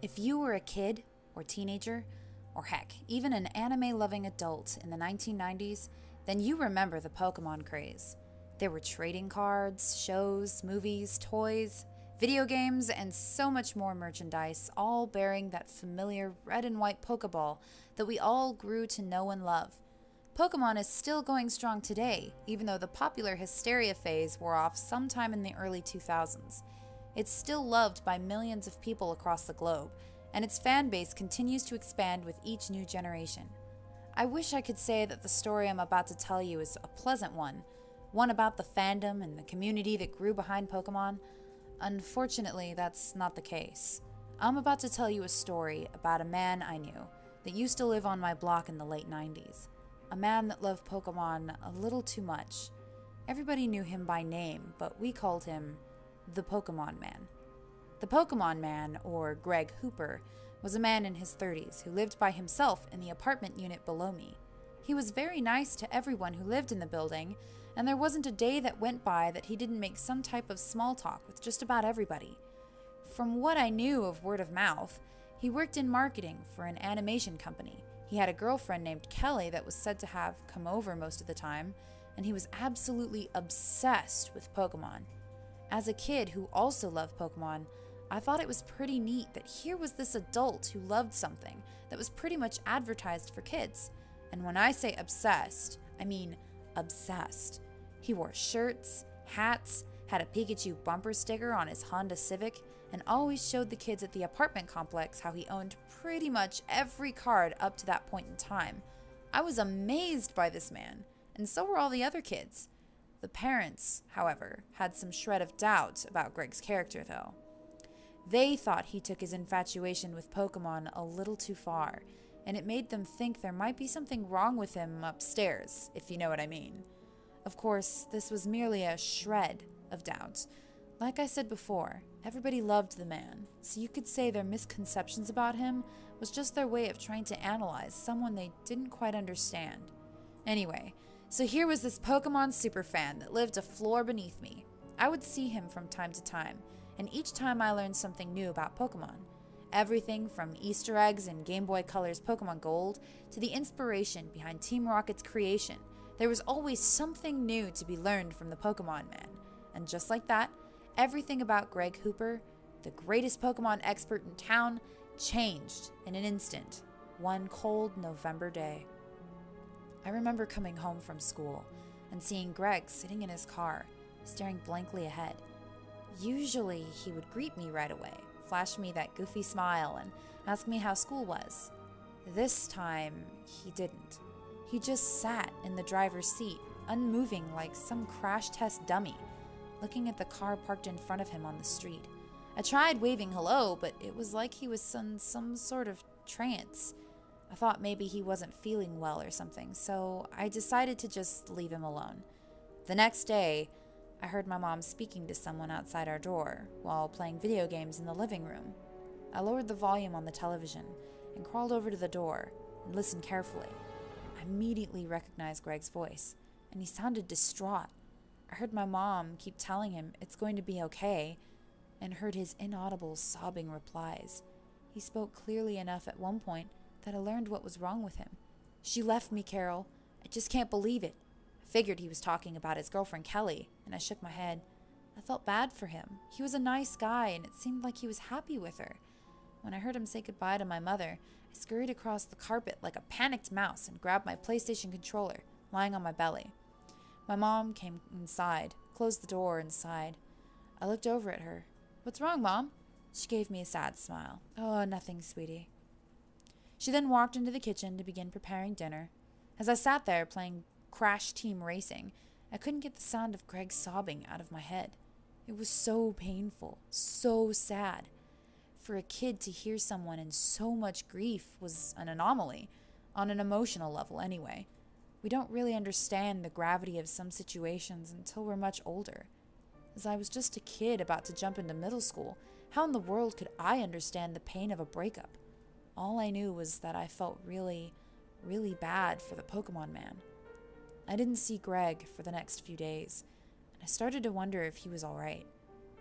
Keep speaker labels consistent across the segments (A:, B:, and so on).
A: If you were a kid or teenager, or heck, even an anime-loving adult in the 1990s, then you remember the Pokemon craze. There were trading cards, shows, movies, toys, video games, and so much more merchandise, all bearing that familiar red and white Pokeball that we all grew to know and love. Pokemon is still going strong today, even though the popular hysteria phase wore off sometime in the early 2000s. It's still loved by millions of people across the globe, and its fan base continues to expand with each new generation. I wish I could say that the story I'm about to tell you is a pleasant one about the fandom and the community that grew behind Pokemon. Unfortunately, that's not the case. I'm about to tell you a story about a man I knew that used to live on my block in the late 90s. A man that loved Pokemon a little too much. Everybody knew him by name, but we called him the Pokemon Man. The Pokemon Man, or Greg Hooper, was a man in his 30s who lived by himself in the apartment unit below me. He was very nice to everyone who lived in the building, and there wasn't a day that went by that he didn't make some type of small talk with just about everybody. From what I knew of word of mouth, he worked in marketing for an animation company. He had a girlfriend named Kelly that was said to have come over most of the time, and he was absolutely obsessed with Pokemon. As a kid who also loved Pokemon, I thought it was pretty neat that here was this adult who loved something that was pretty much advertised for kids. And when I say obsessed, I mean obsessed. He wore shirts, hats, had a Pikachu bumper sticker on his Honda Civic, and always showed the kids at the apartment complex how he owned pretty much every card up to that point in time. I was amazed by this man, and so were all the other kids. The parents, however, had some shred of doubt about Greg's character, though. They thought he took his infatuation with Pokemon a little too far, and it made them think there might be something wrong with him upstairs, if you know what I mean. Of course, this was merely a shred of doubt. Like I said before, everybody loved the man, so you could say their misconceptions about him was just their way of trying to analyze someone they didn't quite understand. Anyway, so here was this Pokemon superfan that lived a floor beneath me. I would see him from time to time, and each time I learned something new about Pokemon. Everything from Easter eggs in Game Boy Color's Pokemon Gold to the inspiration behind Team Rocket's creation. There was always something new to be learned from the Pokemon Man. And just like that, everything about Greg Hooper, the greatest Pokemon expert in town, changed in an instant, one cold November day. I remember coming home from school and seeing Greg sitting in his car, staring blankly ahead. Usually, he would greet me right away, flash me that goofy smile, and ask me how school was. This time, he didn't. He just sat in the driver's seat, unmoving like some crash test dummy, looking at the car parked in front of him on the street. I tried waving hello, but it was like he was in some sort of trance. I thought maybe he wasn't feeling well or something, so I decided to just leave him alone. The next day, I heard my mom speaking to someone outside our door while playing video games in the living room. I lowered the volume on the television and crawled over to the door and listened carefully. I immediately recognized Greg's voice, and he sounded distraught. I heard my mom keep telling him it's going to be okay, and heard his inaudible sobbing replies. He spoke clearly enough at one point that I learned what was wrong with him. "She left me, Carol. I just can't believe it." I figured he was talking about his girlfriend Kelly, and I shook my head. I felt bad for him. He was a nice guy, and it seemed like he was happy with her. When I heard him say goodbye to my mother, I scurried across the carpet like a panicked mouse and grabbed my PlayStation controller, lying on my belly. My mom came inside, closed the door, and sighed. I looked over at her. "What's wrong, Mom?" She gave me a sad smile. "Oh, nothing, sweetie." She then walked into the kitchen to begin preparing dinner. As I sat there playing Crash Team Racing, I couldn't get the sound of Greg sobbing out of my head. It was so painful, so sad. For a kid to hear someone in so much grief was an anomaly, on an emotional level anyway. We don't really understand the gravity of some situations until we're much older. As I was just a kid about to jump into middle school, how in the world could I understand the pain of a breakup? All I knew was that I felt really, really bad for the Pokemon Man. I didn't see Greg for the next few days, and I started to wonder if he was alright.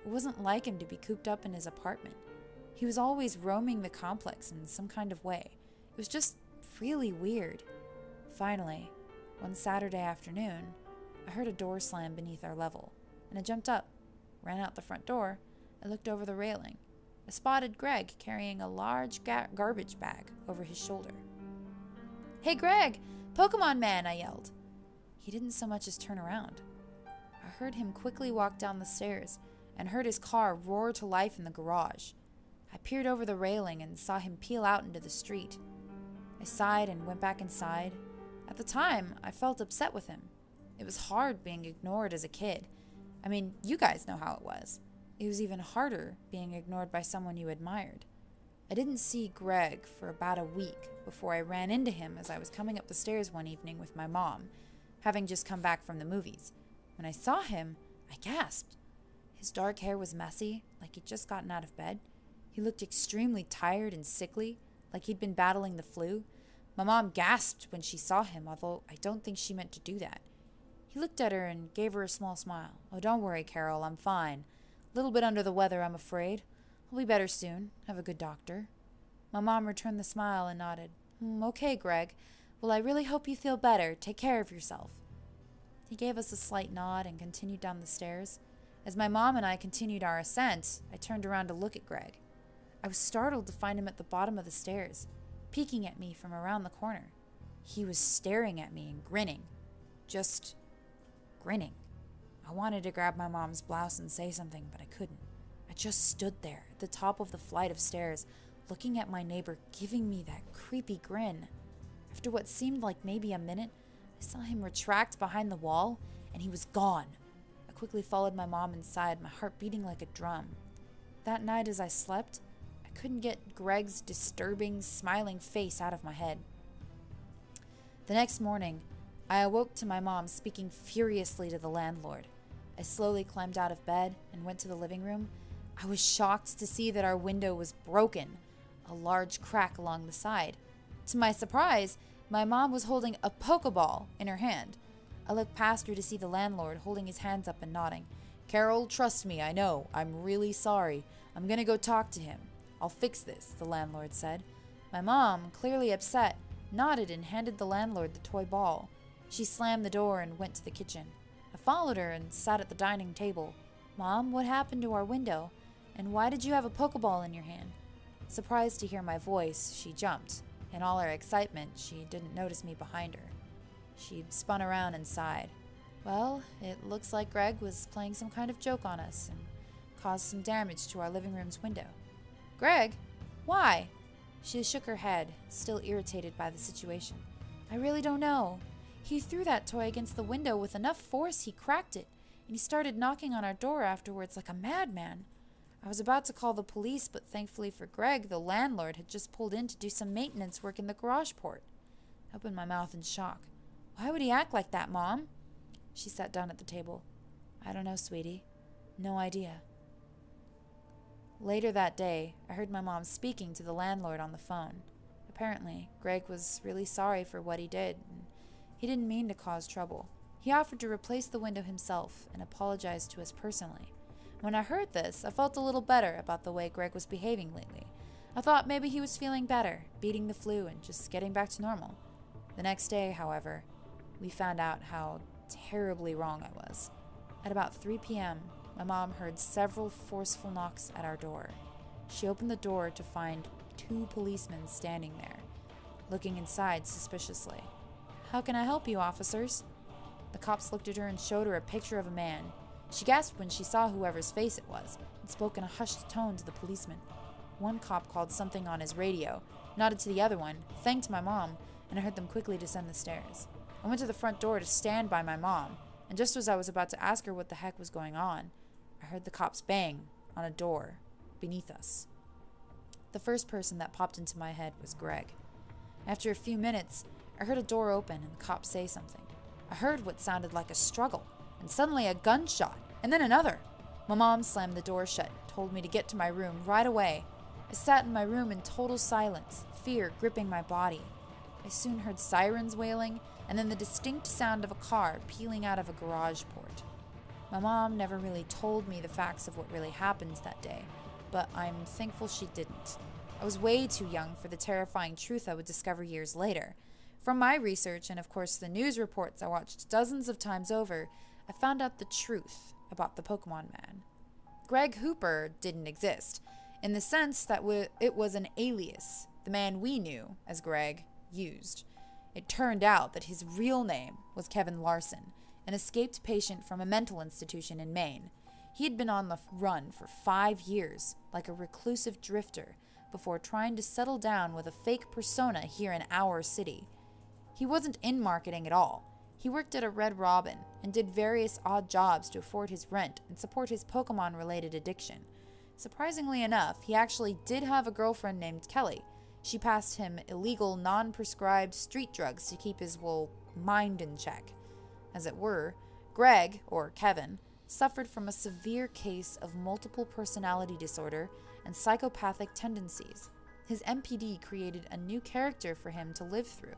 A: It wasn't like him to be cooped up in his apartment. He was always roaming the complex in some kind of way. It was just really weird. Finally, one Saturday afternoon, I heard a door slam beneath our level, and I jumped up, ran out the front door, and looked over the railing. I spotted Greg carrying a large garbage bag over his shoulder. "Hey Greg, Pokemon Man," I yelled. He didn't so much as turn around. I heard him quickly walk down the stairs and heard his car roar to life in the garage. I peered over the railing and saw him peel out into the street. I sighed and went back inside. At the time, I felt upset with him. It was hard being ignored as a kid. I mean, you guys know how it was. It was even harder being ignored by someone you admired. I didn't see Greg for about a week before I ran into him as I was coming up the stairs one evening with my mom, having just come back from the movies. When I saw him, I gasped. His dark hair was messy, like he'd just gotten out of bed. He looked extremely tired and sickly, like he'd been battling the flu. My mom gasped when she saw him, although I don't think she meant to do that. He looked at her and gave her a small smile. "Oh, don't worry, Carol, I'm fine. A little bit under the weather, I'm afraid. I'll be better soon. Have a good doctor." My mom returned the smile and nodded. "Okay, Greg. Well, I really hope you feel better. Take care of yourself." He gave us a slight nod and continued down the stairs. As my mom and I continued our ascent, I turned around to look at Greg. I was startled to find him at the bottom of the stairs, peeking at me from around the corner. He was staring at me and grinning. Just grinning. I wanted to grab my mom's blouse and say something, but I couldn't. I just stood there at the top of the flight of stairs, looking at my neighbor giving me that creepy grin. After what seemed like maybe a minute, I saw him retract behind the wall, and he was gone. I quickly followed my mom inside, my heart beating like a drum. That night as I slept, I couldn't get Greg's disturbing, smiling face out of my head. The next morning, I awoke to my mom speaking furiously to the landlord. I slowly climbed out of bed and went to the living room. I was shocked to see that our window was broken, a large crack along the side. To my surprise, my mom was holding a Pokeball in her hand. I looked past her to see the landlord holding his hands up and nodding. "Carol, trust me, I know. I'm really sorry. I'm gonna go talk to him. I'll fix this," the landlord said. My mom, clearly upset, nodded and handed the landlord the toy ball. She slammed the door and went to the kitchen. I followed her and sat at the dining table. "Mom, what happened to our window? And why did you have a Pokeball in your hand?" Surprised to hear my voice, she jumped. In all her excitement, she didn't notice me behind her. She spun around and sighed. "Well, it looks like Greg was playing some kind of joke on us and caused some damage to our living room's window." "Greg? Why?" She shook her head, still irritated by the situation. "I really don't know. He threw that toy against the window with enough force he cracked it, and he started knocking on our door afterwards like a madman. I was about to call the police, but thankfully for Greg, the landlord had just pulled in to do some maintenance work in the garage port." I opened my mouth in shock. "Why would he act like that, Mom?" She sat down at the table. "I don't know, sweetie. No idea." Later that day, I heard my mom speaking to the landlord on the phone. Apparently, Greg was really sorry for what he did, and he didn't mean to cause trouble. He offered to replace the window himself and apologized to us personally. When I heard this, I felt a little better about the way Greg was behaving lately. I thought maybe he was feeling better, beating the flu and just getting back to normal. The next day, however, we found out how terribly wrong I was. At about 3 p.m., my mom heard several forceful knocks at our door. She opened the door to find 2 policemen standing there, looking inside suspiciously. "How can I help you, officers?" The cops looked at her and showed her a picture of a man. She gasped when she saw whoever's face it was and spoke in a hushed tone to the policeman. One cop called something on his radio, nodded to the other one, thanked my mom, and I heard them quickly descend the stairs. I went to the front door to stand by my mom, and just as I was about to ask her what the heck was going on, I heard the cops bang on a door beneath us. The first person that popped into my head was Greg. After a few minutes, I heard a door open and the cops say something. I heard what sounded like a struggle, and suddenly a gunshot, and then another. My mom slammed the door shut, told me to get to my room right away. I sat in my room in total silence, fear gripping my body. I soon heard sirens wailing, and then the distinct sound of a car peeling out of a garage port. My mom never really told me the facts of what really happened that day, but I'm thankful she didn't. I was way too young for the terrifying truth I would discover years later. From my research, and of course the news reports I watched dozens of times over, I found out the truth about the Pokemon Man. Greg Hooper didn't exist, in the sense that it was an alias the man we knew as Greg used. It turned out that his real name was Kevin Larson, an escaped patient from a mental institution in Maine. He had been on the run for 5 years, like a reclusive drifter, before trying to settle down with a fake persona here in our city. He wasn't in marketing at all. He worked at a Red Robin and did various odd jobs to afford his rent and support his Pokemon-related addiction. Surprisingly enough, he actually did have a girlfriend named Kelly. She passed him illegal, non-prescribed street drugs to keep his, mind in check. As it were, Greg, or Kevin, suffered from a severe case of multiple personality disorder and psychopathic tendencies. His MPD created a new character for him to live through.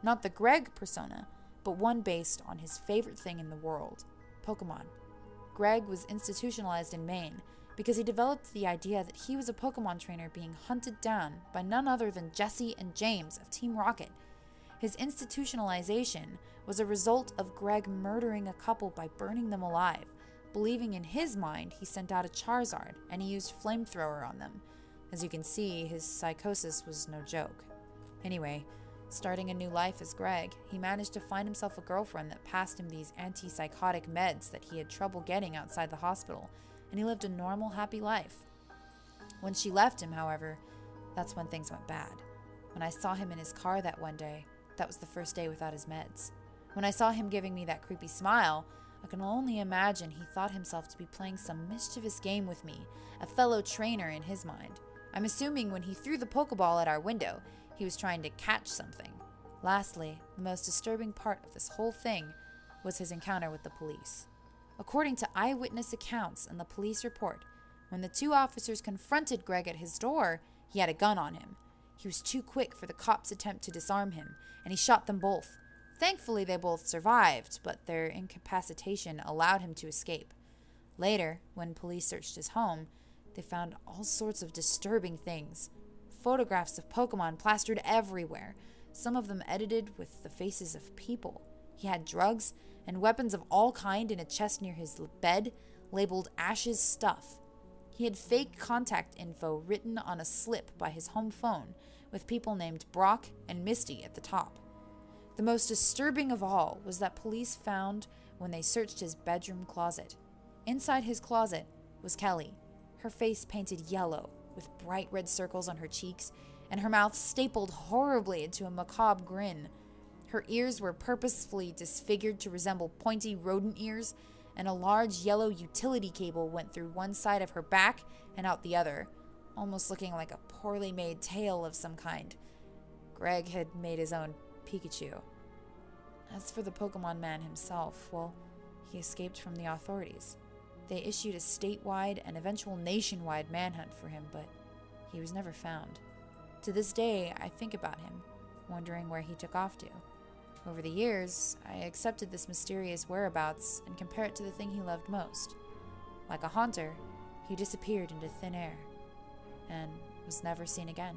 A: Not the Greg persona, but one based on his favorite thing in the world, Pokemon. Greg was institutionalized in Maine because he developed the idea that he was a Pokemon trainer being hunted down by none other than Jesse and James of Team Rocket. His institutionalization was a result of Greg murdering a couple by burning them alive, believing in his mind he sent out a Charizard and he used flamethrower on them. As you can see, his psychosis was no joke. Anyway, starting a new life as Greg, he managed to find himself a girlfriend that passed him these antipsychotic meds that he had trouble getting outside the hospital, and he lived a normal, happy life. When she left him, however, that's when things went bad. When I saw him in his car that one day, that was the first day without his meds. When I saw him giving me that creepy smile, I can only imagine he thought himself to be playing some mischievous game with me, a fellow trainer in his mind. I'm assuming when he threw the Pokeball at our window, he was trying to catch something. Lastly, the most disturbing part of this whole thing was his encounter with the police. According to eyewitness accounts and the police report, when the two officers confronted Greg at his door, he had a gun on him. He was too quick for the cops' attempt to disarm him, and he shot them both. Thankfully, they both survived, but their incapacitation allowed him to escape. Later, when police searched his home, they found all sorts of disturbing things. Photographs of Pokemon plastered everywhere, some of them edited with the faces of people. He had drugs and weapons of all kind in a chest near his bed, labeled Ash's stuff. He had fake contact info written on a slip by his home phone, with people named Brock and Misty at the top. The most disturbing of all was that police found when they searched his bedroom closet. Inside his closet was Kelly, her face painted yellow, with bright red circles on her cheeks, and her mouth stapled horribly into a macabre grin. Her ears were purposefully disfigured to resemble pointy rodent ears, and a large yellow utility cable went through one side of her back and out the other, almost looking like a poorly made tail of some kind. Greg had made his own Pikachu. As for the Pokemon Man himself, well, he escaped from the authorities. They issued a statewide and eventual nationwide manhunt for him, but he was never found. To this day, I think about him, wondering where he took off to. Over the years, I accepted this mysterious whereabouts and compare it to the thing he loved most. Like a haunter, he disappeared into thin air and was never seen again.